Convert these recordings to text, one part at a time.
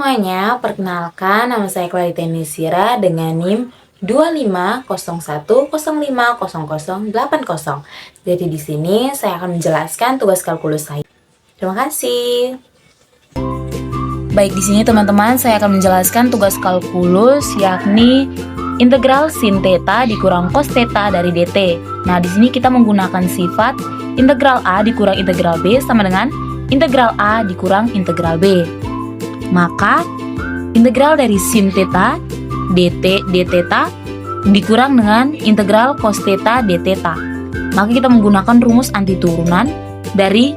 semuanya, perkenalkan nama saya Clarita Nisira dengan NIM 2501050080. Jadi di sini saya akan menjelaskan tugas kalkulus saya. Terima kasih. Baik, di sini teman-teman saya akan menjelaskan tugas kalkulus yakni integral sin theta dikurang cos theta dari dt. Nah, di sini kita menggunakan sifat integral A dikurang integral B sama dengan integral A dikurang integral B. Maka integral dari sin theta dt d theta dikurang dengan integral cos theta d theta. Maka kita menggunakan rumus anti turunan dari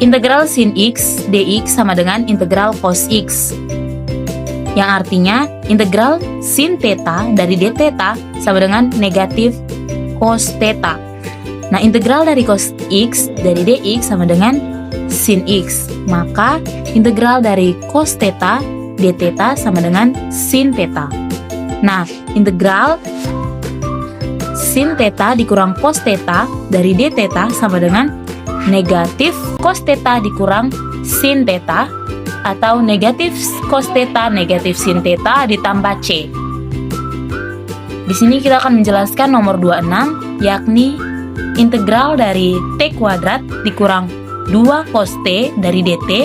integral sin x dx sama dengan integral cos x, yang artinya integral sin theta dari d theta sama dengan negatif cos theta. Nah, integral dari cos x dari dx sama dengan sin x. Maka integral dari cos theta d theta sama dengan sin theta. Nah, integral sin theta dikurang cos theta dari d theta sama dengan negatif cos theta dikurang sin theta, atau negatif cos theta negatif sin theta ditambah c. Di sini kita akan menjelaskan nomor 26, yakni integral dari t kuadrat dikurang 2 cos t dari dt.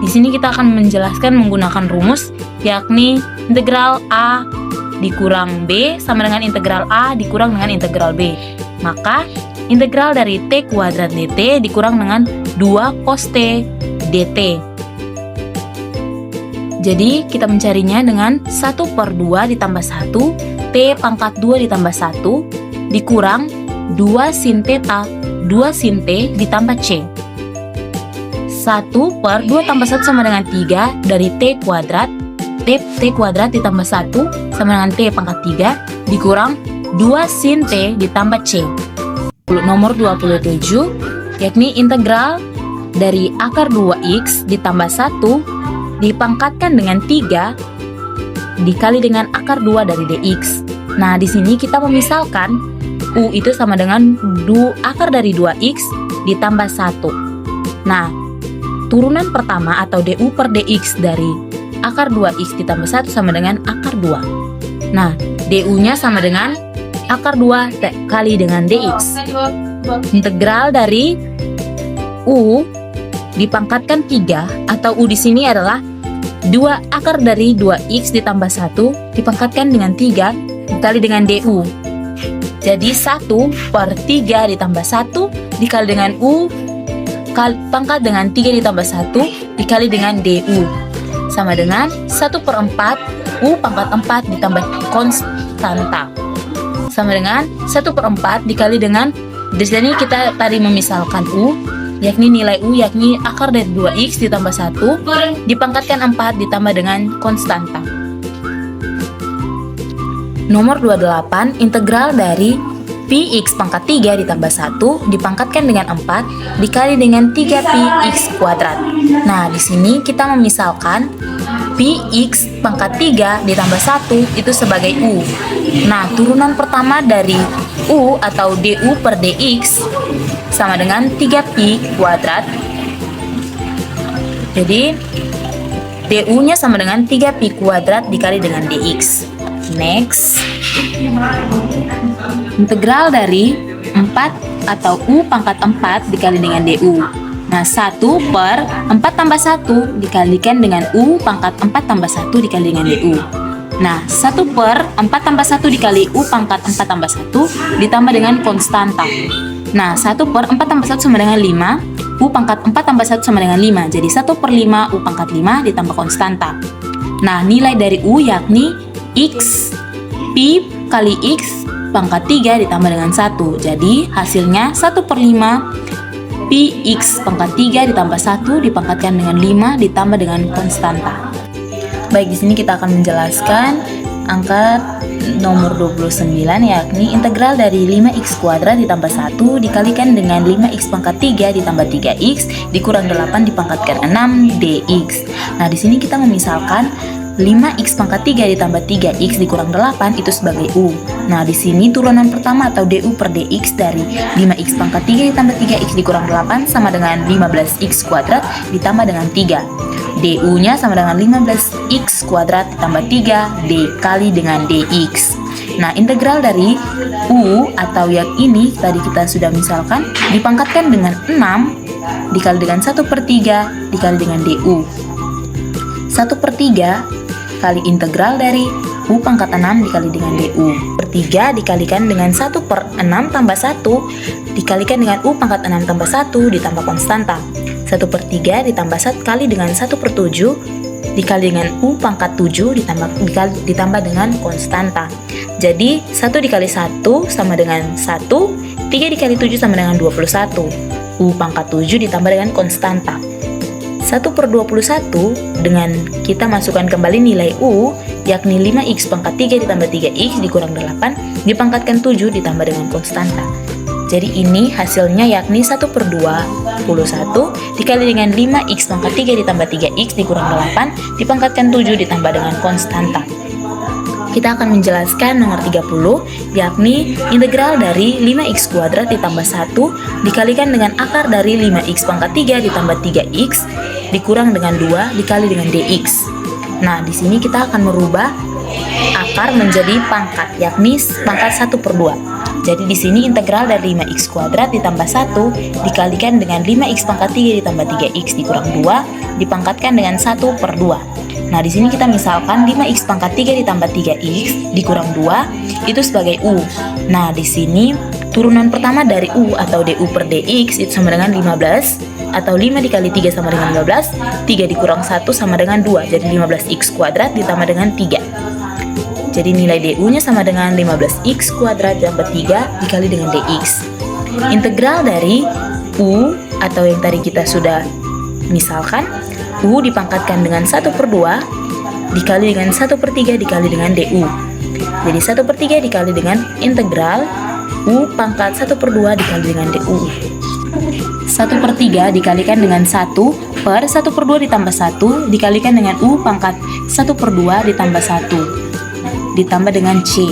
Di sini kita akan menjelaskan menggunakan rumus yakni integral a dikurang b sama dengan integral a dikurang dengan integral b. Maka integral dari t kuadrat dt dikurang dengan 2 cos t dt. Jadi kita mencarinya dengan 1/2 ditambah 1 t pangkat 2 ditambah 1 dikurang 2 sin theta 2 sin t ditambah c. 1/2 tambah 1 sama dengan 3 dari t kuadrat. T kuadrat ditambah 1 sama dengan t pangkat 3 dikurang 2 sin t ditambah c. Nomor 27, yakni integral dari akar 2x ditambah 1 dipangkatkan dengan 3 dikali dengan akar 2 dari dx. Nah, di sini kita memisalkan u itu sama dengan akar dari 2x ditambah 1. Nah, turunan pertama atau du per dx dari akar 2x ditambah 1 sama dengan akar 2. Nah, du-nya sama dengan akar 2 kali dengan dx. Integral dari u dipangkatkan 3 atau u di sini adalah 2 akar dari 2x ditambah 1 dipangkatkan dengan 3 dikali dengan du. Jadi 1/3 ditambah 1 dikali dengan u pangkat dengan 3 ditambah 1 dikali dengan du sama dengan 1/4 u pangkat 4 ditambah konstanta sama dengan 1/4 dikali dengan, di sini kita tadi memisalkan u, yakni nilai u yakni akar dari 2x ditambah 1 dipangkatkan 4 ditambah dengan konstanta. Nomor 28, integral dari pi x pangkat 3 ditambah 1 dipangkatkan dengan 4 dikali dengan 3 pi x kuadrat. Nah, di sini kita memisalkan pi x pangkat 3 ditambah 1 itu sebagai u. Nah, turunan pertama dari u atau du per dx sama dengan 3 pi kuadrat. Jadi du-nya sama dengan 3 pi kuadrat dikali dengan dx. Next, integral dari 4 atau u pangkat 4 dikali dengan du. Nah, 1/4 tambah 1 dikalikan dengan u pangkat 4 tambah 1 dikali dengan du. Nah, 1/4 tambah 1 dikali u pangkat 4 tambah 1 ditambah dengan konstanta. Nah, 1/4 tambah 1 sama dengan 5, u pangkat 4 tambah 1 sama dengan 5. Jadi 1/5 u pangkat 5 ditambah konstanta. Nah, nilai dari u yakni x pi kali x pangkat 3 ditambah dengan 1. Jadi hasilnya 1/5 pi x pangkat 3 ditambah 1 dipangkatkan dengan 5 ditambah dengan konstanta. Baik, di sini kita akan menjelaskan angka nomor 29, yakni integral dari 5x kuadrat ditambah 1 dikalikan dengan 5x pangkat 3 ditambah 3x dikurang 8 dipangkatkan 6 dx. Nah, di sini kita memisalkan 5x pangkat 3 ditambah 3x dikurang 8 itu sebagai u. Nah, di sini turunan pertama atau du per dx dari 5x pangkat 3 ditambah 3x dikurang 8 sama dengan 15x kuadrat ditambah dengan 3. DU-nya sama dengan 15X kuadrat ditambah 3 dikali dengan DX. Nah, integral dari U atau yang ini tadi kita sudah misalkan dipangkatkan dengan 6 dikali dengan 1/3 dikali dengan DU. 1/3 kali integral dari U pangkat 6 dikali dengan DU. Per 3 dikalikan dengan 1/6 tambah 1 dikalikan dengan U pangkat 6 tambah 1 ditambah konstanta. 1/3 ditambah 1 kali dengan 1/7 dikali dengan U pangkat 7 ditambah dengan konstanta. Jadi 1 dikali 1 sama dengan 1, 3 dikali 7 sama dengan 21. U pangkat 7 ditambah dengan konstanta. 1/21 dengan kita masukkan kembali nilai U, yakni 5X pangkat 3 ditambah 3X dikurang 8 dipangkatkan 7 ditambah dengan konstanta. Jadi ini hasilnya yakni 1/21 dikali dengan 5X pangkat 3 ditambah 3X dikurang 8 dipangkatkan 7 ditambah dengan konstanta. Kita akan menjelaskan nomor 30, yakni integral dari 5X kuadrat ditambah 1 dikalikan dengan akar dari 5X pangkat 3 ditambah 3X dikurang dengan 2 dikali dengan DX. Nah, di sini kita akan merubah akar menjadi pangkat, yakni pangkat 1/2. Jadi di sini integral dari 5X kuadrat ditambah 1 dikalikan dengan 5X pangkat 3 ditambah 3X dikurang 2 dipangkatkan dengan 1/2. Nah, di sini kita misalkan 5X pangkat 3 ditambah 3X dikurang 2 itu sebagai U. Nah, di sini turunan pertama dari U atau DU per DX itu sama dengan 15 atau 5 dikali 3 sama dengan 15, 3 dikurang 1 sama dengan 2, jadi 15X kuadrat ditambah dengan 3. Jadi nilai DU-nya sama dengan 15X kuadrat ditambah 3 dikali dengan DX. Integral dari U atau yang tadi kita sudah misalkan, U dipangkatkan dengan 1/2 dikali dengan 1/3 dikali dengan DU. Jadi 1/3 dikali dengan integral U pangkat 1/2 dikali dengan DU. 1/3 dikalikan dengan 1 per 1/2 ditambah 1 dikalikan dengan U pangkat 1/2 ditambah 1 ditambah dengan C.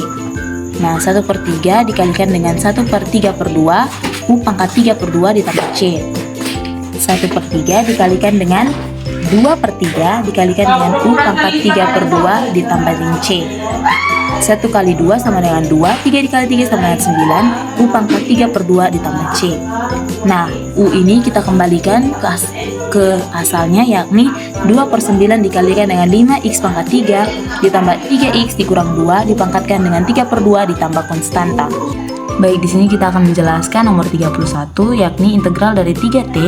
Nah, 1/3 dikalikan dengan 1/3/2 U pangkat 3/2 ditambah C. 1/3 dikalikan dengan 2/3 dikalikan dengan U pangkat 3/2 ditambah dengan C. 1 kali 2 sama dengan 2, 3 dikali 3 sama dengan 9, U pangkat 3/2 ditambah C. Nah, U ini kita kembalikan ke asalnya, yakni 2/9 dikalikan dengan 5X pangkat 3 ditambah 3X dikurang 2 dipangkatkan dengan 3/2 ditambah konstanta. Baik, di sini kita akan menjelaskan nomor 31, yakni integral dari 3T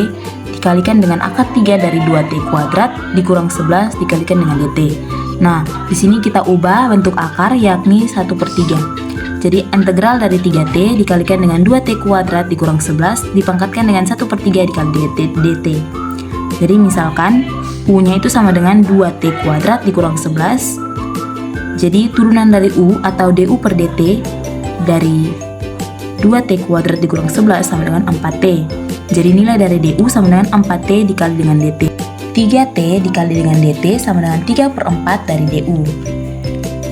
dikalikan dengan akar 3 dari 2T kuadrat dikurang 11 dikalikan dengan DT. Nah, di sini kita ubah bentuk akar, yakni 1/3. Jadi integral dari 3T dikalikan dengan 2T kuadrat dikurang 11 dipangkatkan dengan 1/3 dikali DT. Jadi misalkan U-nya itu sama dengan 2T kuadrat dikurang 11. Jadi turunan dari U atau DU per DT dari 2T kuadrat dikurang 11 sama dengan 4T. Jadi nilai dari DU sama dengan 4T dikali dengan DT. 3T dikali dengan DT sama dengan 3/4 dari DU.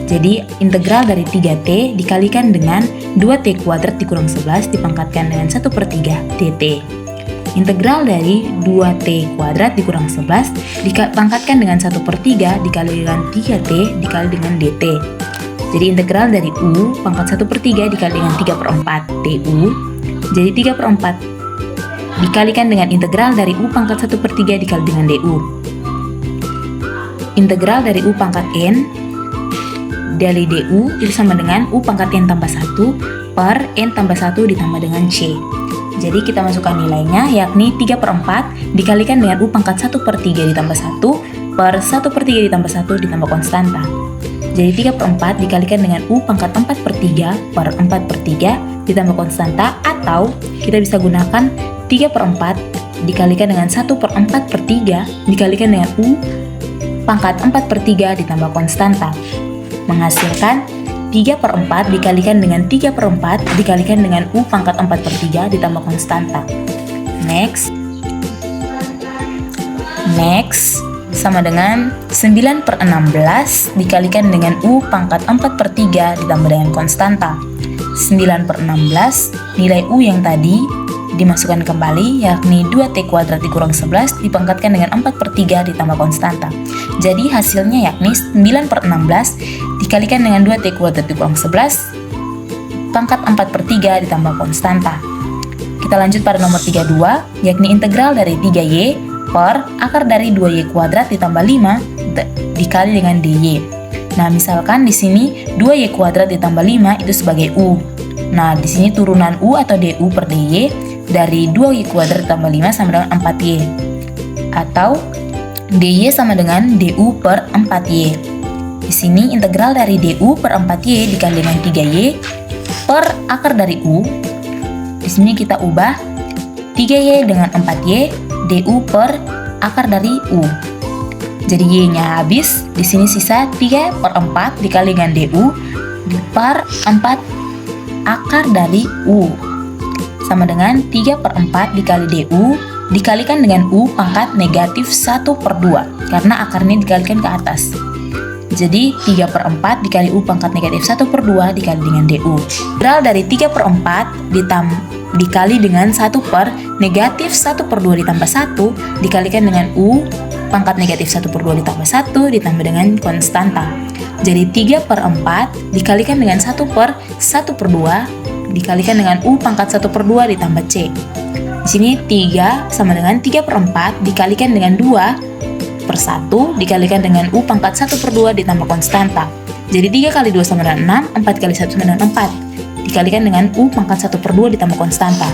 Jadi integral dari 3T dikalikan dengan 2T kuadrat dikurang 11 dipangkatkan dengan 1/3 DT. Integral dari 2T kuadrat dikurang 11 dipangkatkan dengan 1/3 dikali dengan 3T dikali dengan DT. Jadi integral dari U pangkat 1/3 dikali dengan 3/4 DU. Jadi 3/4 dikalikan dengan integral dari U pangkat 1/3 dikali dengan DU. Integral dari U pangkat N dari DU itu sama dengan U pangkat N tambah 1 per N tambah 1 ditambah dengan C. Jadi kita masukkan nilainya, yakni 3/4 dikalikan dengan U pangkat 1/3 ditambah 1 per 1/3 ditambah 1 ditambah konstanta. Jadi 3/4 dikalikan dengan U pangkat 4/3 per 4/3 ditambah konstanta, atau kita bisa gunakan 3/4 dikalikan dengan 1/4/3 dikalikan dengan U pangkat 4/3 ditambah konstanta, menghasilkan 3/4 dikalikan dengan 3/4 dikalikan dengan U pangkat 4/3 ditambah konstanta. Next sama dengan 9/16 dikalikan dengan U pangkat 4/3 ditambah dengan konstanta. 9/16 nilai U yang tadi dimasukkan kembali, yakni 2T kuadrat dikurang 11 dipangkatkan dengan 4/3 ditambah konstanta. Jadi hasilnya yakni 9/16 dikalikan dengan 2T kuadrat dikurang 11 pangkat 4/3 ditambah konstanta. Kita lanjut pada nomor 32, yakni integral dari 3Y per akar dari 2Y kuadrat ditambah 5 dikali dengan dy. Nah, misalkan di sini 2Y kuadrat ditambah 5 itu sebagai U. Nah, di sini turunan U atau du per dy dari 2Y kuadrat ditambah 5 sama dengan 4Y. Atau dy sama dengan du per 4Y. Di sini integral dari du per 4Y dikali dengan 3Y per akar dari U. Di sini kita ubah 3Y dengan 4Y du per akar dari U. Jadi Y-nya habis, di sini sisa 3/4 dikali dengan du per 4 akar dari U. Sama dengan 3/4 dikali du dikalikan dengan U pangkat negatif 1/2 karena akarnya dikalikan ke atas. Jadi 3/4 dikali U pangkat negatif 1/2 dikali dengan du. Integral dari 3/4 dikali dengan 1 per negatif 1/2 ditambah 1 dikalikan dengan U pangkat negatif 1/2 ditambah 1 ditambah dengan konstanta. Jadi 3/4 dikalikan dengan 1 per 1/2 dikalikan dengan U pangkat 1/2 ditambah C. Di sini 3 sama dengan 3/4 dikalikan dengan 2/1 dikalikan dengan U pangkat 1/2 ditambah konstanta. Jadi 3 kali 2 sama dengan 6, 4 kali 1 sama dengan 4 dikalikan dengan U pangkat 1/2 ditambah konstanta.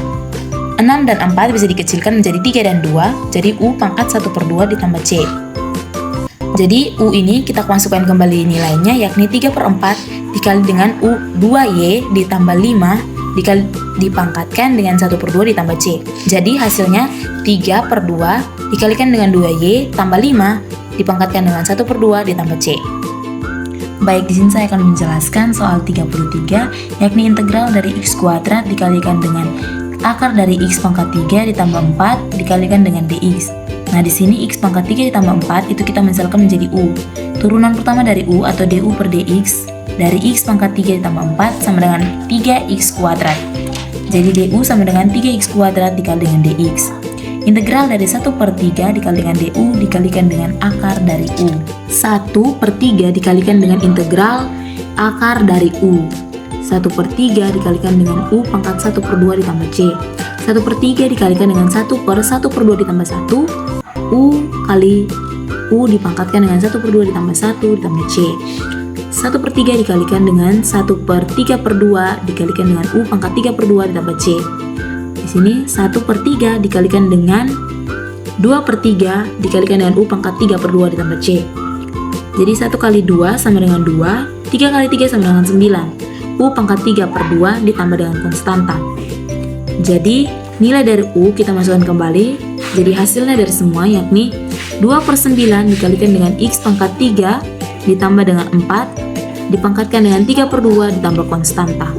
6 dan 4 bisa dikecilkan menjadi 3 dan 2, jadi U pangkat 1/2 ditambah C. Jadi U ini kita masukkan kembali nilainya, yakni 3/4 dikali dengan U 2Y ditambah 5 dipangkatkan dengan 1/2 ditambah C. Jadi hasilnya 3/2 dikalikan dengan 2Y tambah 5 dipangkatkan dengan 1/2 ditambah C. Baik, di sini saya akan menjelaskan soal 33, yakni integral dari X kuadrat dikalikan dengan akar dari X pangkat 3 ditambah 4 dikalikan dengan dx. Nah, di sini X pangkat 3 ditambah 4 itu kita misalkan menjadi U. Turunan pertama dari U atau du per dx dari X pangkat 3 ditambah 4 sama dengan 3X kuadrat. Jadi du sama dengan 3X kuadrat dikali dengan dx. Integral dari 1/3 dikali dengan du dikalikan dengan akar dari U. 1/3 dikalikan dengan integral akar dari U. 1/3 dikalikan dengan U pangkat 1/2 ditambah C. 1/3 dikalikan dengan 1/1/2 ditambah 1. U kali U dipangkatkan dengan 1/2 ditambah 1 ditambah C. 1/3 dikalikan dengan 1/3/2 dikalikan dengan U pangkat 3/2 ditambah C. Di sini 1/3 dikalikan dengan 2/3 dikalikan dengan U pangkat 3/2 ditambah C. Jadi 1 kali 2 sama dengan 2, 3 kali 3 sama dengan 9. U pangkat 3/2 ditambah dengan konstanta. Jadi nilai dari U kita masukkan kembali. Jadi hasilnya dari semua yakni 2/9 dikalikan dengan X pangkat 3 ditambah dengan 4 dipangkatkan dengan 3/2 ditambah konstanta.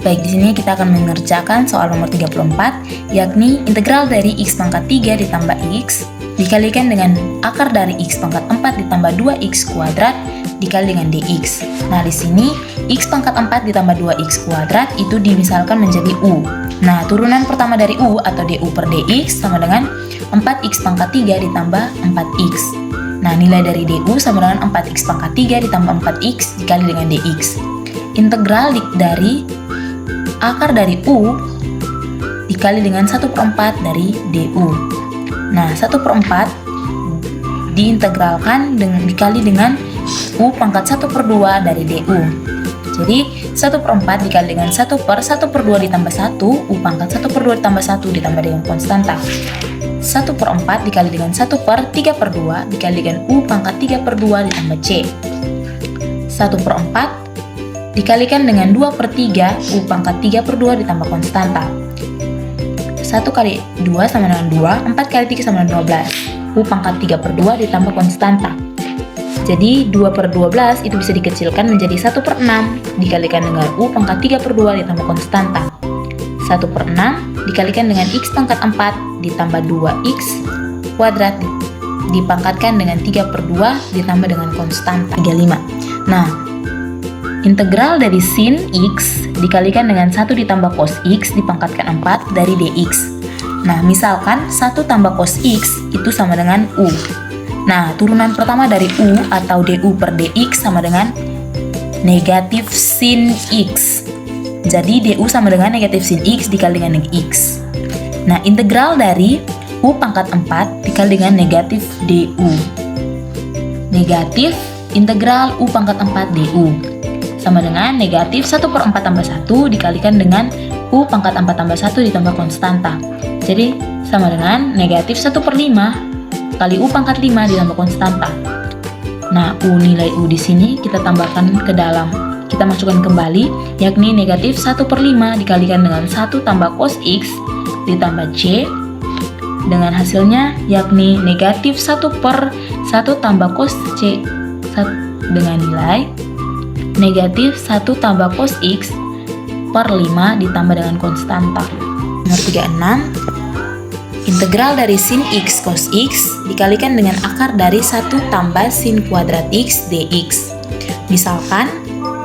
Baik, di sini kita akan mengerjakan soal nomor 34, yakni integral dari X pangkat 3 ditambah X dikalikan dengan akar dari X pangkat 4 ditambah 2X kuadrat dikali dengan dx. Nah, di sini X pangkat 4 ditambah 2X kuadrat itu dimisalkan menjadi U. Nah, turunan pertama dari U atau du per dx sama dengan 4X pangkat 3 ditambah 4X. Nah, nilai dari du sama dengan 4X pangkat 3 ditambah 4X dikali dengan dx. Integral dari akar dari U dikali dengan 1/4 dari du. Nah, 1/4 diintegralkan dikali dengan U pangkat 1/2 dari du. Jadi 1/4 dikali dengan 1/1/2 ditambah 1, U pangkat 1/2 ditambah 1 ditambah dengan konstanta. 1/4 dikali dengan 1/3/2 dikali dengan U pangkat 3/2 ditambah C. 1/4 dikalikan dengan 2/3 U pangkat 3/2 ditambah konstanta. 1 kali 2 sama dengan 2, 4 kali 3 sama dengan 12. U pangkat 3/2 ditambah konstanta. Jadi 2/12 itu bisa dikecilkan menjadi 1/6 dikalikan dengan U pangkat 3/2 ditambah konstanta. 1/6 dikalikan dengan X pangkat 4 ditambah 2X kuadrat dipangkatkan dengan 3/2 ditambah dengan konstanta 35. Nah, integral dari sin X dikalikan dengan 1 ditambah cos X dipangkatkan 4 dari dx. Nah, misalkan 1 tambah cos X itu sama dengan U. Nah, turunan pertama dari U atau du per dx sama dengan negatif sin X. Jadi, du sama dengan negatif sin X dikali dengan X. Nah, integral dari U pangkat 4 dikali dengan negatif du. Negatif integral U pangkat 4 du sama dengan negatif 1/4 tambah 1 dikalikan dengan U pangkat 4 tambah 1 ditambah konstanta. Jadi sama dengan negatif 1/5 kali U pangkat 5 ditambah konstanta. Nah, nilai U di sini kita tambahkan ke dalam. Kita masukkan kembali, yakni negatif 1/5 dikalikan dengan 1 tambah cos X ditambah C. Dengan hasilnya yakni negatif 1/1 tambah cos C dengan nilai negatif 1 tambah cos X per 5 ditambah dengan konstanta. Nomor 36, integral dari sin X cos X dikalikan dengan akar dari 1 tambah sin kuadrat X dx. Misalkan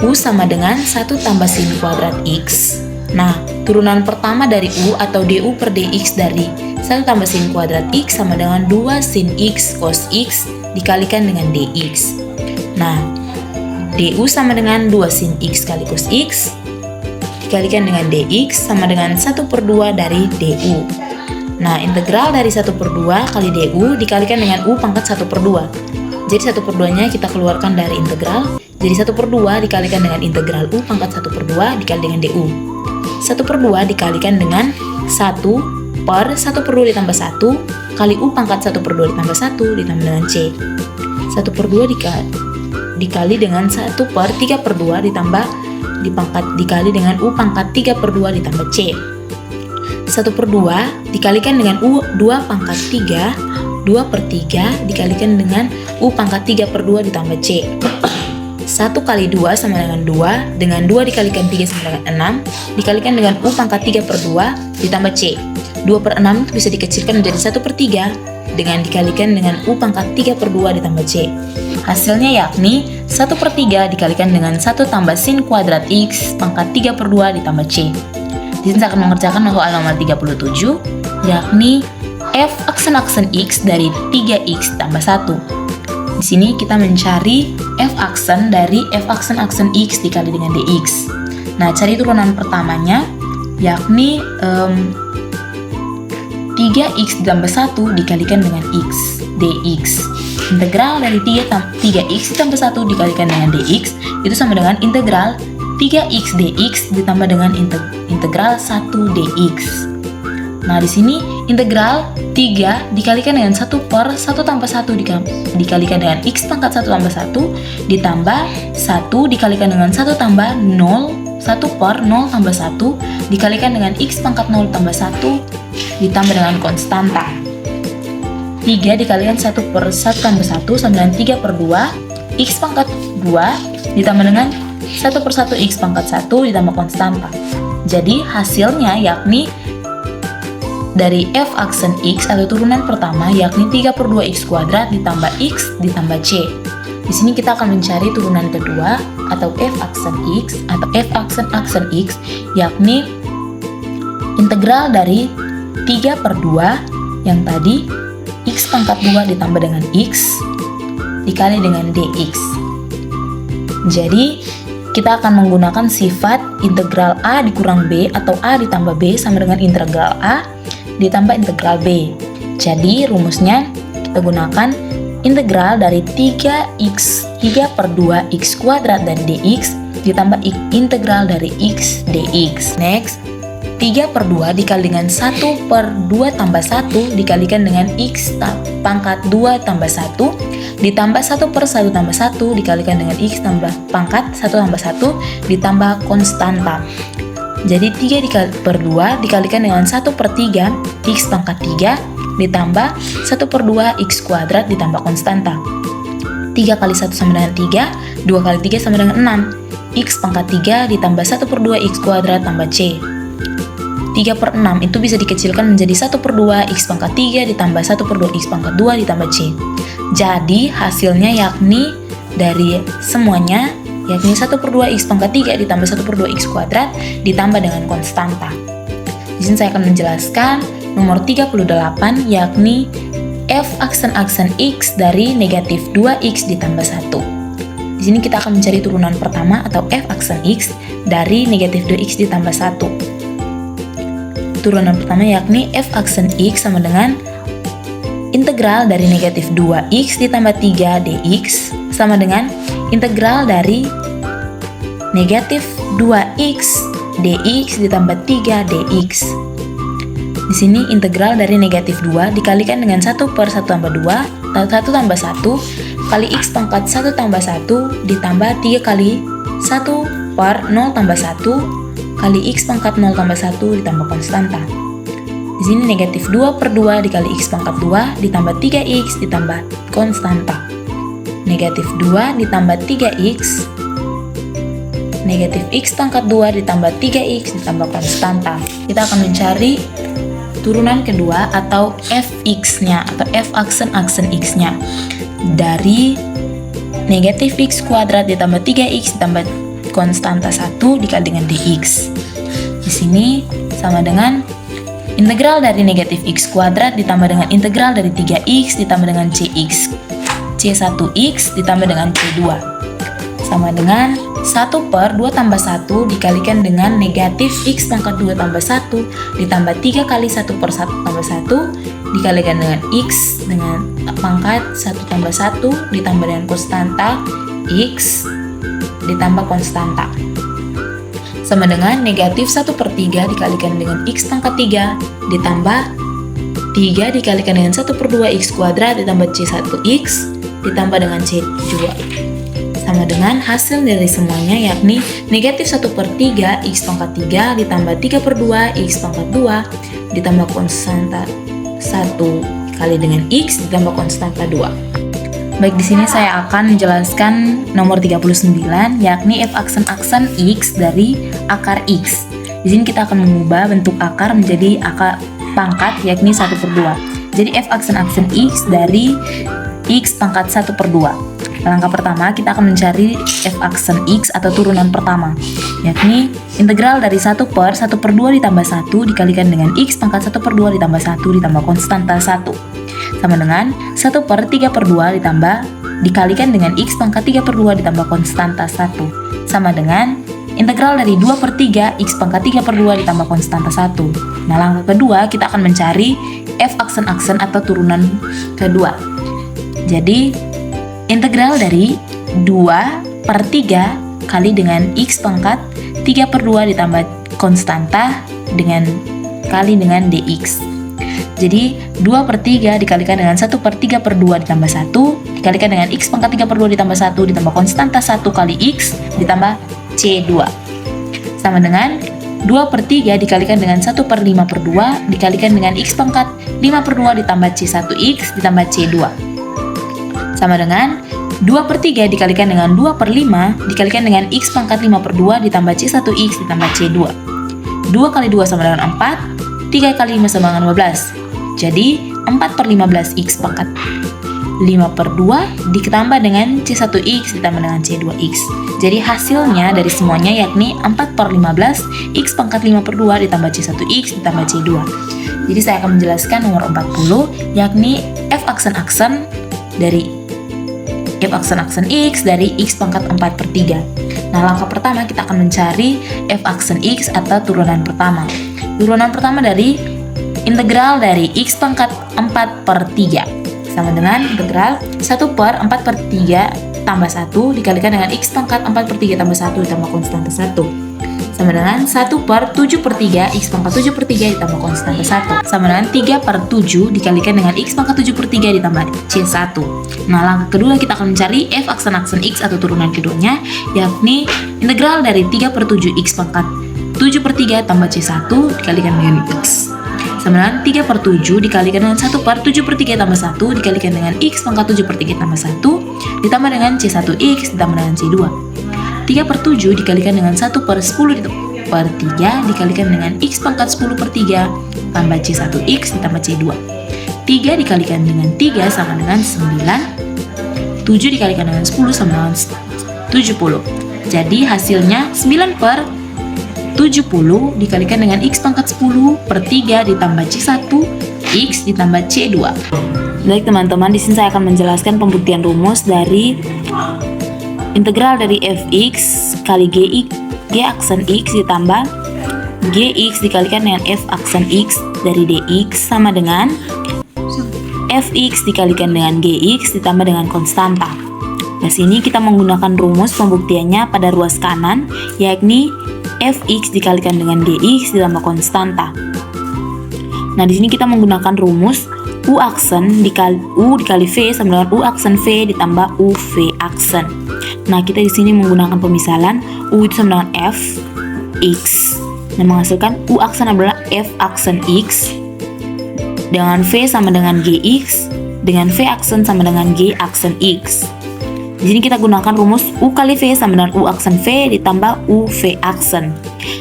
U sama dengan 1 tambah sin kuadrat X. Nah, turunan pertama dari U atau du per dx dari 1 tambah sin kuadrat X sama dengan 2 sin X cos X dikalikan dengan dx. Nah, du sama dengan 2 sin X kali cos X dikalikan dengan dx sama dengan 1/2 dari du. Nah, integral dari 1/2 kali du dikalikan dengan U pangkat 1/2. Jadi 1/2 nya kita keluarkan dari integral. Jadi 1/2 dikalikan dengan integral U pangkat 1/2 dikali dengan du. 1/2 dikalikan dengan 1 per 1/2 ditambah 1 kali U pangkat 1/2 ditambah 1 ditambah dengan C. 1/2 dikali dengan 1/3/2 dikali dengan U pangkat 3/2 ditambah C. 1/2 dikalikan dengan U 2 pangkat 3, 2/3 dikalikan dengan U pangkat 3/2 ditambah C. 1 kali 2 sama dengan 2 dikalikan 3 sama dengan 6, dikalikan dengan U pangkat 3/2 ditambah C. 2/6 bisa dikecilkan menjadi 1/3 dengan dikalikan dengan U pangkat 3/2 ditambah C. Hasilnya yakni 1/3 dikalikan dengan 1 tambah sin kuadrat X pangkat 3/2 ditambah C. Di sini saya akan mengerjakan soal nomor 37, yakni f aksen X dari 3X tambah 1. Di sini kita mencari f aksen dari f aksen X dikali dengan dx. Nah, cari turunan pertamanya, yakni 3X ditambah 1 dikalikan dengan X dx. Integral dari 3X ditambah 1 dikalikan dengan dx itu sama dengan integral 3X dx ditambah dengan integral 1 dx. Nah, di sini integral 3 dikalikan dengan 1 per 1 tambah 1 dikalikan dengan X pangkat 1 tambah 1 ditambah 1 dikalikan dengan 1 tambah 0, 1 per 0 tambah 1 dikalikan dengan X pangkat 0 tambah 1 ditambah dengan konstanta. 3 dikalikan 1 per 1 tambah 1 sama dengan 3/2 X pangkat 2 ditambah dengan 1 per 1 X pangkat 1 ditambah konstanta. Jadi hasilnya yakni dari f aksen X atau turunan pertama yakni 3/2 X kuadrat ditambah X ditambah C. Di sini kita akan mencari turunan kedua atau f aksen X atau f aksen X yakni integral dari 3/2 yang tadi X pangkat 2 ditambah dengan X dikali dengan dx. Jadi kita akan menggunakan sifat integral A dikurang B atau A ditambah B sama dengan integral A ditambah integral B. Jadi rumusnya kita gunakan integral dari 3/2 X kuadrat dan dx ditambah integral dari X dx. Next, 3/2 dikali dengan 1/2 tambah 1 dikalikan dengan X pangkat 2 tambah 1 ditambah 1/1 tambah 1 dikalikan dengan X tambah pangkat 1 tambah 1 ditambah konstanta. Jadi 3/2 dikalikan dengan 1/3 X pangkat 3 ditambah 1/2 X kuadrat ditambah konstanta. 3 kali 1 sama dengan 3, 2 kali 3 sama dengan 6. X pangkat 3 ditambah 1/2 X kuadrat tambah C. 3/6 itu bisa dikecilkan menjadi 1/2 X pangkat 3 ditambah 1/2 X pangkat 2 ditambah C. Jadi hasilnya yakni dari semuanya yakni 1/2 X pangkat 3 ditambah 1/2 X kuadrat ditambah dengan konstanta. Di sini saya akan menjelaskan nomor 38, yakni F aksen X dari negatif 2X ditambah 1. Di sini kita akan mencari turunan pertama atau F aksen X dari negatif 2X ditambah 1. Turunan pertama yakni F aksen X sama dengan integral dari negatif 2X ditambah 3 dx sama dengan integral dari negatif 2X dx ditambah 3 dx. Di sini integral dari negatif 2 dikalikan dengan 1 per 1 tambah 2, 1 tambah 1, kali X pangkat 1 tambah 1, ditambah 3 kali 1 per 0 tambah 1, kali X pangkat 0 tambah 1, ditambah konstanta. Di sini negatif 2 per 2 dikali X pangkat 2, ditambah 3X, ditambah konstanta. Negatif 2 ditambah 3X, negatif X pangkat 2 ditambah 3X ditambah konstanta. Kita akan mencari turunan kedua atau Fx-nya atau F aksen X-nya dari negatif X kuadrat ditambah 3X ditambah konstanta 1 dikali dengan dx. Di sini sama dengan integral dari negatif X kuadrat ditambah dengan integral dari 3X ditambah dengan Cx. C1X ditambah dengan C2 sama dengan 1 per 2 tambah 1 dikalikan dengan negatif X pangkat 2 tambah 1 ditambah 3 kali 1 per 1 tambah 1 dikalikan dengan X dengan pangkat 1 tambah 1 ditambah dengan konstanta X ditambah konstanta sama dengan negatif 1 per 3 dikalikan dengan X pangkat 3 ditambah 3 dikalikan dengan 1 per 2 X kuadrat ditambah C1X ditambah dengan C2 sama dengan hasil dari semuanya yakni negatif 1 per 3 X pangkat 3 ditambah 3 per 2 X pangkat 2 ditambah konstanta 1 kali dengan X ditambah konstanta 2. Baik, di sini saya akan menjelaskan nomor 39 yakni F aksen X dari akar X. Di sini kita akan mengubah bentuk akar menjadi akar pangkat yakni 1 per 2. Jadi F aksen X dari X pangkat 1 per 2. Langkah pertama, kita akan mencari F aksen X atau turunan pertama, yakni integral dari 1 per 2 ditambah 1 dikalikan dengan X pangkat 1 per 2 ditambah 1 ditambah konstanta 1. Sama dengan 1 per 3 per 2 dikalikan dengan X pangkat 3 per 2 ditambah konstanta 1. Sama dengan integral dari 2 per 3 X pangkat 3 per 2 ditambah konstanta 1. Nah, langkah kedua, kita akan mencari F aksen atau turunan kedua. Jadi integral dari 2 per 3 kali dengan X pangkat 3 per 2 ditambah konstanta kali dengan dx. Jadi 2 per 3 dikalikan dengan 1 per 3 per 2 ditambah 1 dikalikan dengan X pangkat 3 per 2 ditambah 1 ditambah konstanta 1 kali X ditambah C2 sama dengan 2 per 3 dikalikan dengan 1 per 5 per 2 dikalikan dengan X pangkat 5 per 2 ditambah C1X ditambah C2 sama dengan 2 per 3 dikalikan dengan 2 per 5 dikalikan dengan X pangkat 5 per 2 ditambah C1X ditambah C2. 2 kali 2 sama dengan 4, 3 kali 5 sama dengan 15. Jadi 4 per 15 X pangkat 5 per 2 ditambah dengan C1X ditambah dengan C2X. Jadi hasilnya dari semuanya yakni 4 per 15 X pangkat 5 per 2 ditambah C1X ditambah C2. Jadi saya akan menjelaskan nomor 40 yakni F aksen dari F aksen X dari X pangkat 4 per 3. Nah, langkah pertama kita akan mencari F aksen X atau turunan pertama. Turunan pertama dari integral dari X pangkat 4 per 3 sama dengan integral 1 per 4 per 3 tambah 1 dikalikan dengan X pangkat 4 per 3 tambah 1 ditambah konstanta 1 sama dengan 1 per 7 per 3 X pangkat 7 per 3 ditambah konstanta 1 sama dengan 3 per 7 dikalikan dengan X pangkat 7 per 3 ditambah C1. Nah, langkah kedua kita akan mencari F aksen X atau turunan keduanya yakni integral dari 3 per 7 X pangkat 7 per 3 tambah C1 dikalikan dengan X sama dengan 3 per 7 dikalikan dengan 1 per 7 per 3 tambah 1 dikalikan dengan X pangkat 7 per 3 tambah 1 ditambah dengan C1X ditambah dengan C2. 3 per 7 dikalikan dengan 1 per 10 per 3 dikalikan dengan X pangkat 10 per 3 tambah C1X ditambah C2. 3 dikalikan dengan 3 sama dengan 9. 7 dikalikan dengan 10 sama dengan 70. Jadi hasilnya 9 per 70 dikalikan dengan X pangkat 10 per 3 ditambah C1 X ditambah C2. Baik teman-teman, di sini saya akan menjelaskan pembuktian rumus dari integral dari fx kali g aksen x ditambah gx dikalikan dengan f aksen x dari dx sama dengan fx dikalikan dengan gx ditambah dengan konstanta. Di sini kita menggunakan rumus pembuktiannya pada ruas kanan, yakni fx dikalikan dengan gx ditambah konstanta. Nah, di sini kita menggunakan rumus u aksen dikali v sama dengan u aksen v ditambah u v aksen. Nah, kita di sini menggunakan pemisalan u itu sama dengan f x. Nah, menghasilkan u aksen adalah f aksen x dengan v sama dengan gx dengan v aksen sama dengan g aksen x. Di sini kita gunakan rumus u kali v sama dengan u aksen v ditambah u v aksen.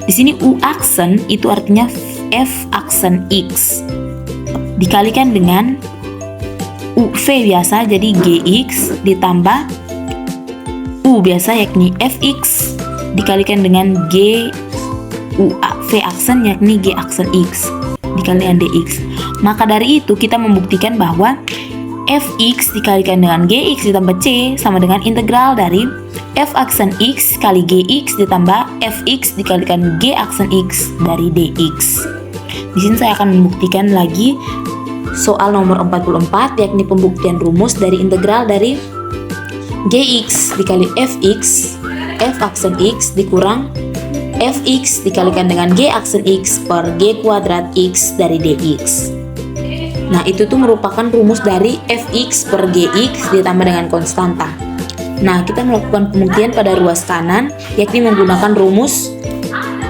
Di sini u aksen itu artinya f aksen x dikalikan dengan u v biasa, jadi gx ditambah u biasa yakni fx dikalikan dengan g u v aksen yakni g aksen x dikalikan dx. Maka dari itu kita membuktikan bahwa fx dikalikan dengan gx ditambah c sama dengan integral dari f aksen x kali gx ditambah fx dikalikan g aksen x dari dx. Di sini saya akan membuktikan lagi soal nomor 44, yakni pembuktian rumus dari integral dari gx dikali fx f aksen x dikurang fx dikalikan dengan g aksen x per g kuadrat x dari dx. Nah, itu tuh merupakan rumus dari fx per gx ditambah dengan konstanta. Nah, kita melakukan pembuktian pada ruas kanan, yakni menggunakan rumus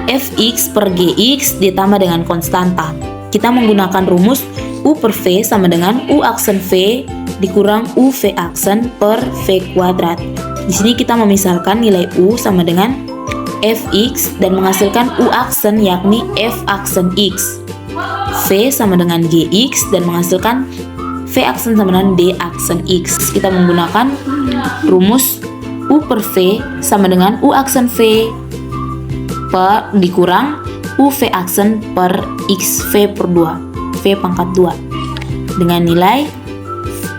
fx per gx ditambah dengan konstanta. Kita menggunakan rumus u per v sama dengan u aksen v dikurang u v aksen per v kuadrat. Di sini kita memisalkan nilai u sama dengan fx dan menghasilkan u aksen yakni f aksen x. V sama dengan gx dan menghasilkan v aksen sama dengan d aksen x. Kita menggunakan rumus u per v sama dengan u aksen v per dikurang u v aksen per x v per 2 v pangkat 2 dengan nilai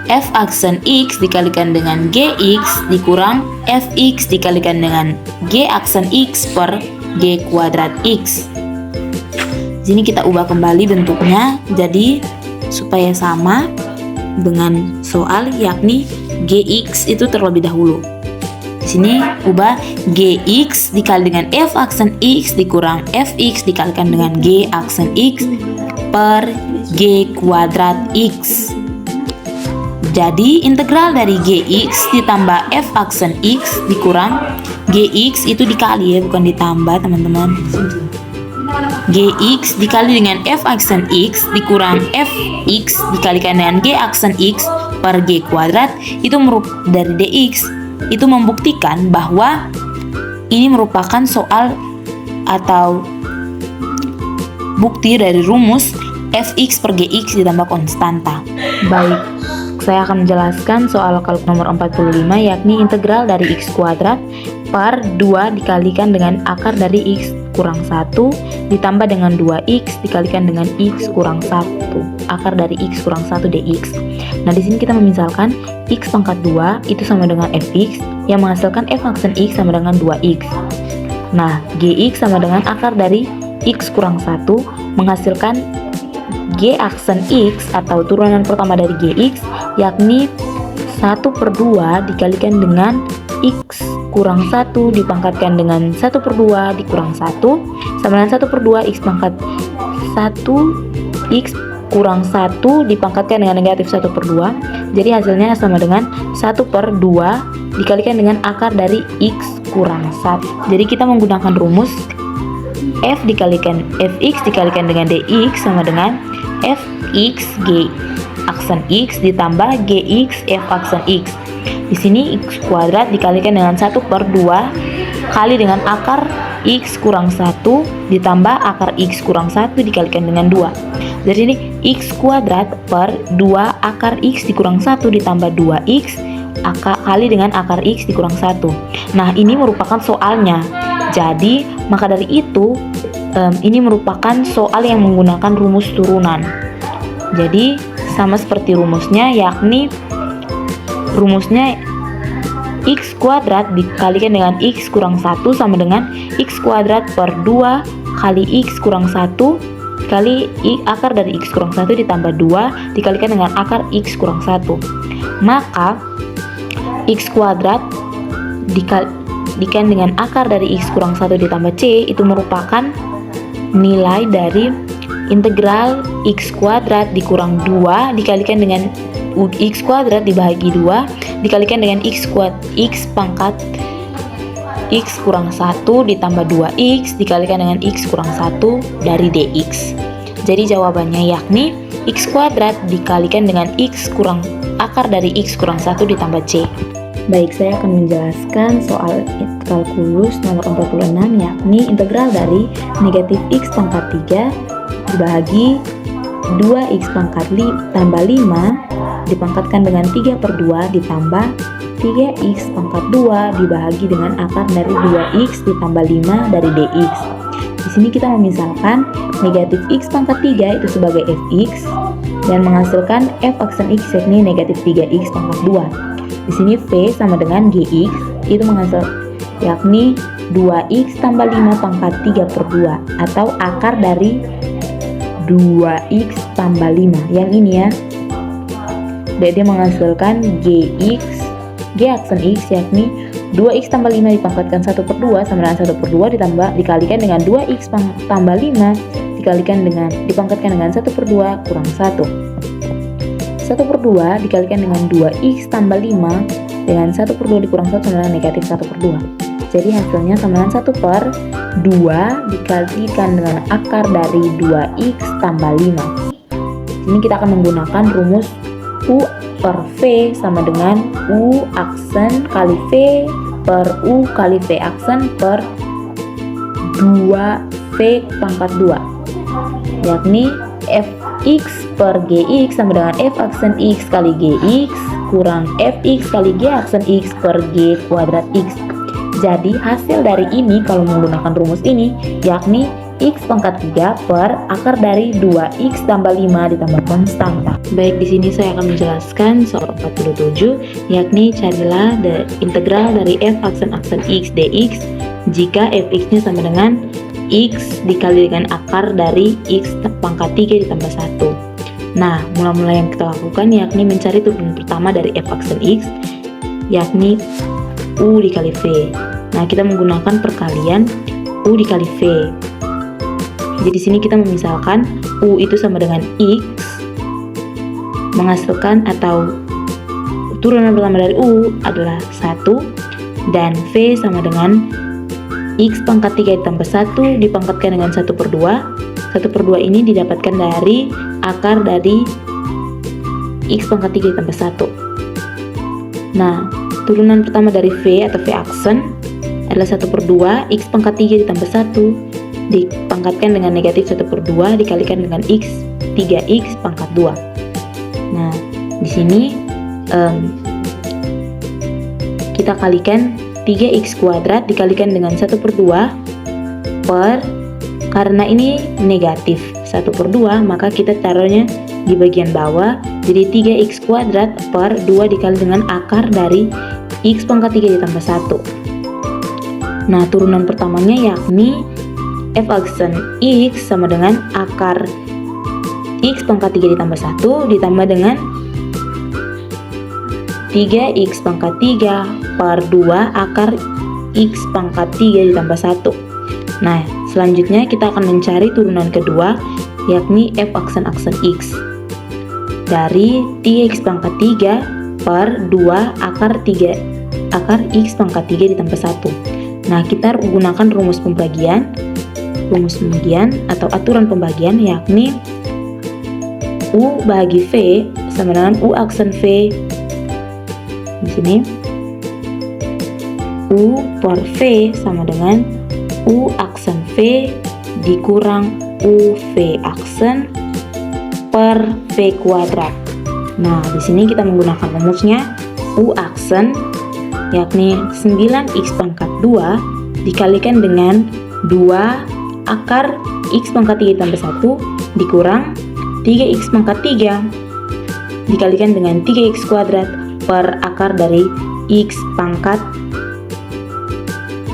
f aksen x dikalikan dengan gx dikurang fx dikalikan dengan g aksen x per g kuadrat x. Sini kita ubah kembali bentuknya jadi supaya sama dengan soal, yakni gx itu terlebih dahulu. Di sini ubah gx dikali dengan f aksen x dikurang fx dikalikan dengan g aksen x per g kuadrat x. Jadi integral dari gx ditambah f aksen x dikurang gx itu dikali ya, bukan ditambah teman-teman. Gx dikali dengan f aksen x dikurang fx dikalikan dengan g aksen x per g kuadrat itu dari dx. Itu membuktikan bahwa ini merupakan soal atau bukti dari rumus fx per gx ditambah konstanta. Baik, saya akan menjelaskan soal kalkulus nomor 45, yakni integral dari x kuadrat per 2 dikalikan dengan akar dari x kurang 1 ditambah dengan 2x dikalikan dengan x kurang 1 akar dari x kurang 1 dx. Nah, di sini kita memisalkan x pangkat 2 itu sama dengan fx yang menghasilkan f aksen x sama dengan 2x. Nah, gx sama dengan akar dari x kurang 1 menghasilkan g aksen x atau turunan pertama dari gx yakni 1 per 2 dikalikan dengan x kurang 1 dipangkatkan dengan 1 per 2 dikurang 1 sama dengan 1 per 2 x pangkat 1 x kurang 1 dipangkatkan dengan negatif 1 per 2. Jadi hasilnya sama dengan 1 per 2 dikalikan dengan akar dari x kurang 1. Jadi kita menggunakan rumus f fx dikalikan dengan dx sama dengan fx g aksen x ditambah gx f aksen x. Di sini x kuadrat dikalikan dengan 1 per 2 kali dengan akar x kurang 1 ditambah akar x kurang 1 dikalikan dengan 2. Jadi ini x kuadrat per 2 akar x dikurang 1 ditambah 2x kali dengan akar X dikurang 1. Nah, ini merupakan soalnya. Jadi, maka dari itu, ini merupakan soal yang menggunakan rumus turunan. Jadi, sama seperti rumusnya, yakni rumusnya X kuadrat dikalikan dengan X kurang 1 sama dengan X kuadrat per 2 kali X kurang 1 kali akar dari X kurang 1 ditambah 2 dikalikan dengan akar X kurang 1. Maka X kuadrat dikalikan dengan akar dari X kurang 1 ditambah C itu merupakan nilai dari integral X kuadrat dikurang 2 dikalikan dengan X kuadrat dibagi 2 dikalikan dengan X pangkat X kurang 1 ditambah 2X dikalikan dengan X kurang 1 dari DX. Jadi jawabannya yakni X kuadrat dikalikan dengan X kurang akar dari X kurang 1 ditambah C. Baik, saya akan menjelaskan soal kalkulus nomor 46, yakni integral dari negatif X pangkat 3 dibagi 2X pangkat tambah 5 dipangkatkan dengan 3 per 2 ditambah 3X pangkat 2 dibagi dengan akar dari 2X ditambah 5 dari DX. Di sini kita memisalkan negatif X pangkat 3 itu sebagai Fx dan menghasilkan F aksen X yakni negatif 3X pangkat 2. Di sini V sama dengan Gx itu menghasilkan yakni 2X tambah 5 pangkat 3 per 2 atau akar dari 2X tambah 5 yang ini ya. Jadi menghasilkan G aksen X yakni 2X tambah 5 dipangkatkan 1 per 2 sama dengan 1 per 2 dikalikan dengan 2X tambah 5 dipangkatkan dengan 1 per 2 kurang 1. 1 per 2 dikalikan dengan 2X tambah 5 dengan 1 per 2 dikurang 1 sama dengan negatif 1 per 2. Jadi hasilnya sama dengan 1 per 2 dikalikan dengan akar dari 2X tambah 5. Ini kita akan menggunakan rumus U per V sama dengan U aksen kali V per U kali V aksen per 2V pangkat 2, yakni Fx per Gx sama dengan F aksen X kali Gx kurang Fx kali G aksen X per G kuadrat X. Jadi hasil dari ini kalau menggunakan rumus ini yakni X pangkat 3 per akar dari 2X tambah 5 ditambah konstanta. Baik, di sini saya akan menjelaskan soal 47, yakni carilah integral dari F aksen X dx jika Fx-nya sama dengan X dikali dengan akar dari X pangkat 3 ditambah 1. Nah, mula-mula yang kita lakukan yakni mencari turunan pertama dari F aksen X, yakni U dikali V. Nah, kita menggunakan perkalian U dikali V. Jadi sini kita memisalkan U itu sama dengan X menghasilkan atau turunan pertama dari U adalah 1 dan V sama dengan X pangkat 3 ditambah 1 dipangkatkan dengan 1 per 2. 1 per 2 ini didapatkan dari akar dari X pangkat 3 ditambah 1. Nah, turunan pertama dari V atau V aksen adalah 1 per 2 X pangkat 3 ditambah 1 dipangkatkan dengan negatif 1 per 2 dikalikan dengan X 3X pangkat 2. Nah, di sini kita kalikan 3X kuadrat dikalikan dengan 1 per 2 per, karena ini negatif 1 per 2 maka kita taruhnya di bagian bawah, jadi 3X kuadrat per 2 dikali dengan akar dari X pangkat 3 ditambah 1. Nah, turunan pertamanya yakni F aksen X sama dengan akar X pangkat 3 ditambah 1 ditambah dengan 3X pangkat 3 per 2 akar X pangkat 3 ditambah 1. Nah, selanjutnya kita akan mencari turunan kedua yakni F aksen X dari 3X pangkat 3 per 2 akar X pangkat 3 ditambah 1. Nah, kita gunakan rumus pembagian atau aturan pembagian yakni U bagi V sama dengan U aksen V. Di sini U per V sama dengan U aksen V dikurang UV aksen per V kuadrat. Nah, di sini kita menggunakan rumusnya U aksen, yakni 9x pangkat 2 dikalikan dengan 2 akar x pangkat 3 ditambah 1 dikurang 3x pangkat 3 dikalikan dengan 3x kuadrat per akar dari x pangkat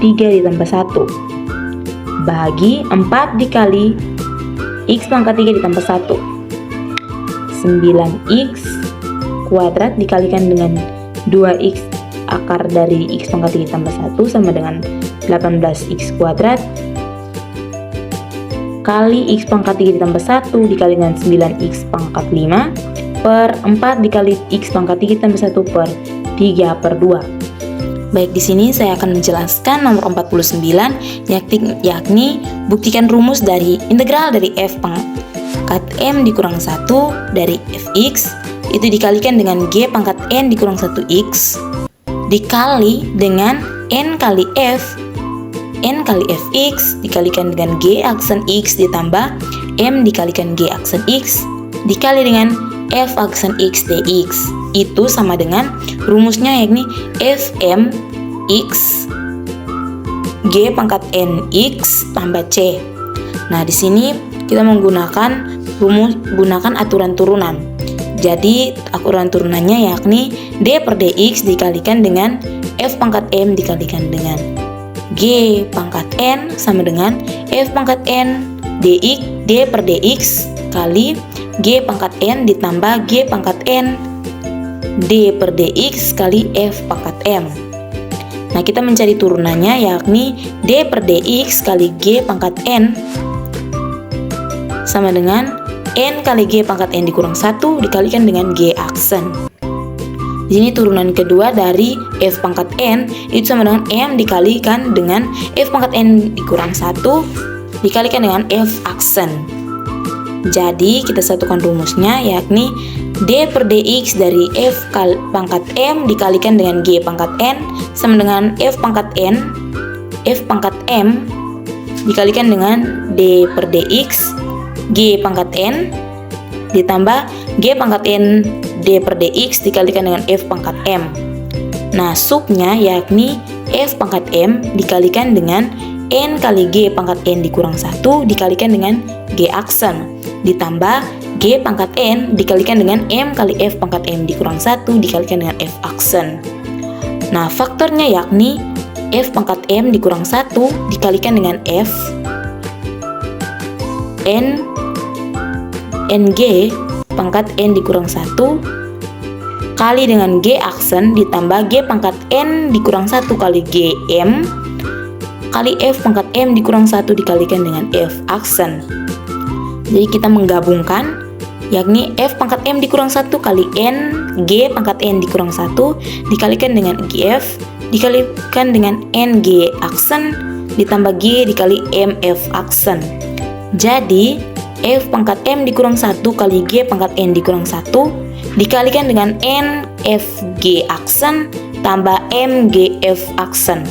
3 ditambah 1 bagi 4 dikali x pangkat 3 ditambah 1. 9x kuadrat dikalikan dengan 2x akar dari x pangkat 3 ditambah 1 sama dengan 18x kuadrat kali x pangkat 3 ditambah 1 dikali dengan 9x pangkat 5 per 4 dikali x pangkat 3 ditambah 1 per 3/2. Baik, di sini saya akan menjelaskan nomor 49 yakni buktikan rumus dari integral dari f pangkat m dikurang 1 dari fx itu dikalikan dengan g pangkat n dikurang 1x dikali dengan n kali f fx dikalikan dengan g aksen x ditambah m dikalikan g aksen x dikali dengan f aksen x dx. Itu sama dengan rumusnya yakni fm x g pangkat n x tambah c. Nah, di sini kita menggunakan aturan turunan. Jadi aturan turunannya yakni d per dx dikalikan dengan f pangkat m dikalikan dengan g pangkat n sama dengan f pangkat n dx d per dx kali g pangkat n ditambah g pangkat n d per dx kali f pangkat m. Nah, kita mencari turunannya yakni d per dx kali g pangkat n sama dengan n kali g pangkat n dikurang 1 dikalikan dengan g aksen. Di sini turunan kedua dari f pangkat n itu sama dengan m dikalikan dengan f pangkat n dikurang 1 dikalikan dengan f aksen. Jadi kita satukan rumusnya yakni d per dx dari f pangkat m dikalikan dengan g pangkat n sama dengan f pangkat m dikalikan dengan d per dx g pangkat n ditambah g pangkat n d per dx dikalikan dengan f pangkat m. Nah, subnya yakni f pangkat m dikalikan dengan n kali g pangkat n dikurang 1 dikalikan dengan g aksen ditambah g pangkat n dikalikan dengan m kali f pangkat m dikurang 1 dikalikan dengan f aksen. Nah, faktornya yakni f pangkat m dikurang 1 dikalikan dengan f ng pangkat n dikurang 1 kali dengan g aksen ditambah g pangkat n dikurang 1 kali g m kali f pangkat m dikurang 1 dikalikan dengan f aksen. Jadi kita menggabungkan yakni f pangkat m dikurang 1 kali n g pangkat n dikurang 1 dikalikan dengan gf dikalikan dengan n g aksen ditambah g dikali m f aksen. Jadi f pangkat m dikurang 1 kali g pangkat n dikurang 1 dikalikan dengan n f g aksen tambah m g f aksen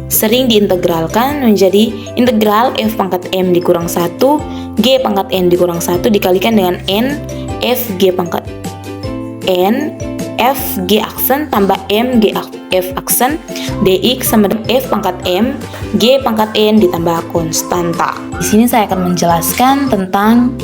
sering diintegralkan menjadi integral f pangkat m dikurang 1 g pangkat n dikurang 1 dikalikan dengan n f g pangkat n f g aksen tambah m g f aksen dx sama dengan f pangkat m g pangkat n ditambah konstanta. Di sini saya akan menjelaskan tentang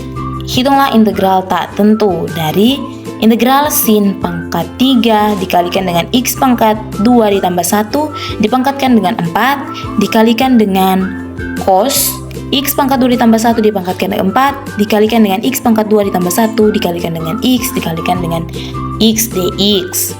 hitunglah integral tak tentu dari integral sin pangkat 3 dikalikan dengan x pangkat 2 ditambah 1 dipangkatkan dengan 4 dikalikan dengan cos x pangkat 2 ditambah 1 dipangkatkan dengan 4 dikalikan dengan x pangkat 2 ditambah 1 dikalikan dengan x dikalikan dengan x dx.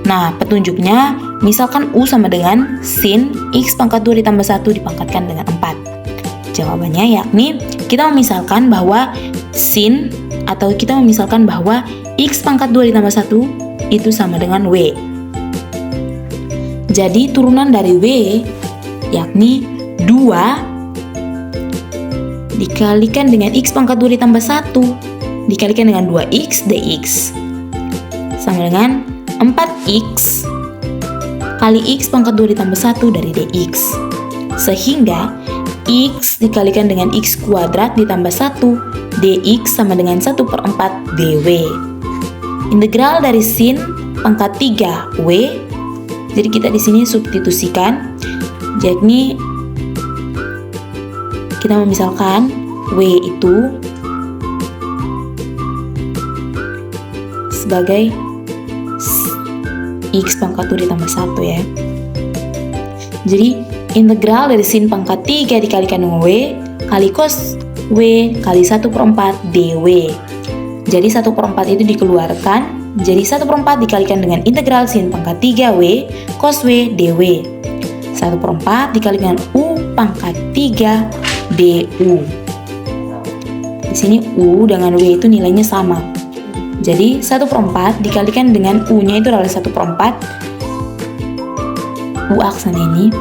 Nah, petunjuknya misalkan u sama dengan sin x pangkat 2 ditambah 1 dipangkatkan dengan 4. Jawabannya yakni kita memisalkan bahwa sin atau kita memisalkan bahwa x pangkat 2 ditambah 1 itu sama dengan w. Jadi turunan dari w yakni 2 dikalikan dengan x pangkat 2 ditambah 1 dikalikan dengan 2x dx sama dengan 4x kali x pangkat 2 ditambah 1 dari dx. Sehingga x dikalikan dengan x kuadrat ditambah 1 dx sama dengan 1/4 dw. Integral dari sin pangkat 3W. Jadi kita di sini substitusikan, yakni kita memisalkan W itu sebagai X pangkat 2 ditambah 1 ya. Jadi integral dari sin pangkat 3 dikalikan dengan W kali cos W kali 1/4 dW. Jadi 1/4 itu dikeluarkan, jadi 1/4 dikalikan dengan integral sin pangkat 3W cos W dW. 1/4 dikalikan U pangkat 3 dU. Di sini U dengan W itu nilainya sama. Jadi 1/4 dikalikan dengan U-nya itu adalah 1/4 U aksana ini.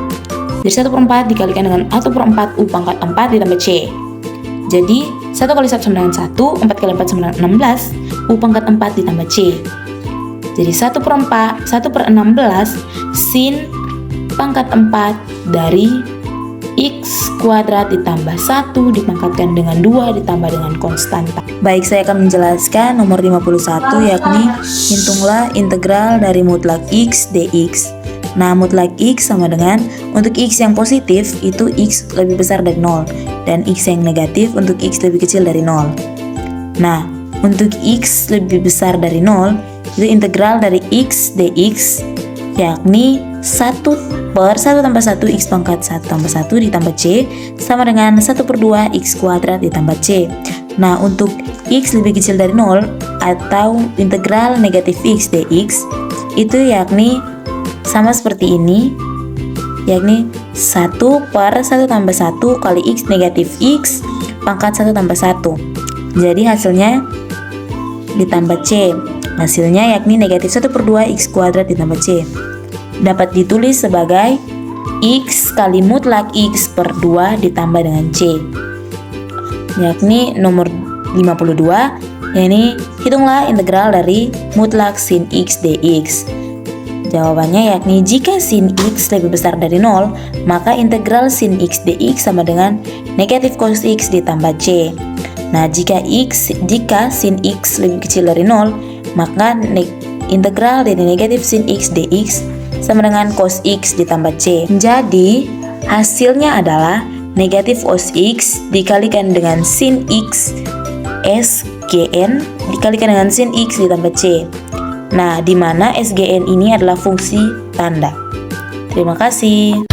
Jadi 1/4 dikalikan dengan 1/4 U pangkat 4 ditambah C. Jadi 1 kali 1 sama dengan 1, 4 kali 4 sama dengan 16, U pangkat 4 ditambah C. Jadi 1/16 sin pangkat 4 dari X kuadrat ditambah 1 dipangkatkan dengan 2 ditambah dengan konstanta. Baik, saya akan menjelaskan nomor 51, yakni hitunglah integral dari mutlak X dx. Nah, mutlak X sama dengan untuk X yang positif itu X lebih besar dari 0, dan X yang negatif untuk X lebih kecil dari 0. Nah, untuk X lebih besar dari 0 itu integral dari X dx, yakni 1/1 tambah 1 X pangkat 1 tambah 1 ditambah C sama dengan 1/2 X kuadrat ditambah C. Nah, untuk X lebih kecil dari 0 atau integral negatif X dx itu yakni sama seperti ini, yakni 1/1 tambah 1 kali X negatif X pangkat 1 tambah 1. Jadi hasilnya ditambah C. Hasilnya yakni negatif 1/2 X kuadrat ditambah C. Dapat ditulis sebagai X kali mutlak X per 2 ditambah dengan C. Yakni nomor 52, yakni hitunglah integral dari mutlak sin X dx. Jawabannya yakni jika sin X lebih besar dari 0, maka integral sin X dx sama dengan negatif cos X ditambah C. Nah, jika sin X lebih kecil dari 0, maka integral dari negatif sin X dx sama dengan cos X ditambah C. Jadi hasilnya adalah negatif cos X dikalikan dengan sin X SGN dikalikan dengan sin X ditambah C. Nah, di mana SGN ini adalah fungsi tanda. Terima kasih.